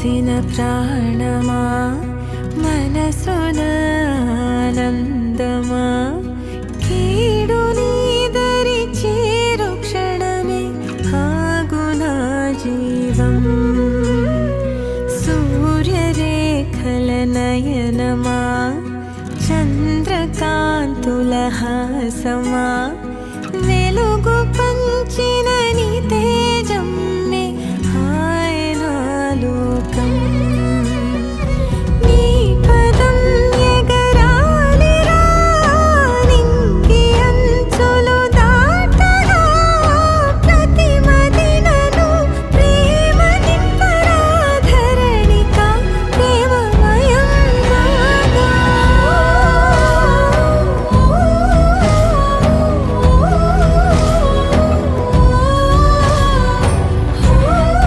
పోసిన ప్రాణమా మనసున ఆనందమా కీడు నీదరి చేరు క్షణమే ఆగునా జీవం సూర్యరేఖల నయనమా చంద్రకాంతుల హాసమా వెలుగు పంచిన